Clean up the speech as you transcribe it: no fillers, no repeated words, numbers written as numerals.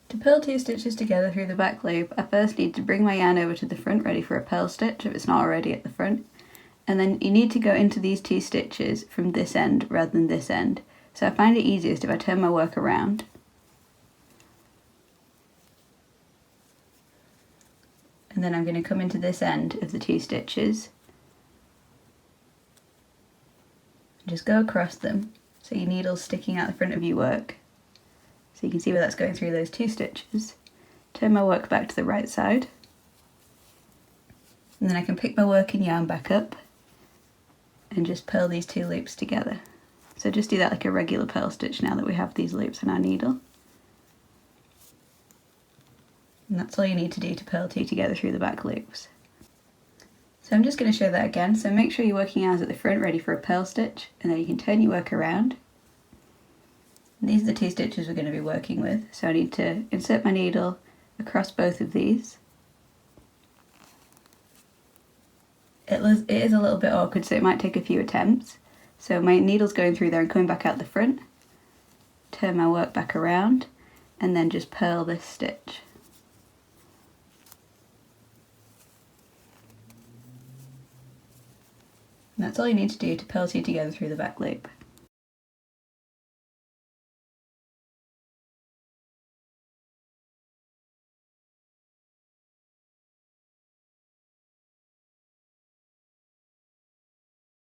To purl 2 stitches together through the back loop, I first need to bring my yarn over to the front ready for a purl stitch if it's not already at the front, and then you need to go into these 2 stitches from this end rather than this end. So I find it easiest if I turn my work around. And then I'm going to come into this end of the 2 stitches. And just go across them so your needle's sticking out the front of your work. So you can see where that's going through those 2 stitches. Turn my work back to the right side. And then I can pick my working yarn back up and just purl these 2 loops together. So just do that like a regular purl stitch now that we have these loops on our needle. And that's all you need to do to purl 2 together through the back loops. So I'm just going to show that again. So make sure your working yarn's at the front ready for a purl stitch, and then you can turn your work around. And these are the 2 stitches we're going to be working with. So I need to insert my needle across both of these. It is a little bit awkward, so it might take a few attempts. So my needle's going through there and coming back out the front. Turn my work back around and then just purl this stitch. And that's all you need to do to purl 2 together through the back loop.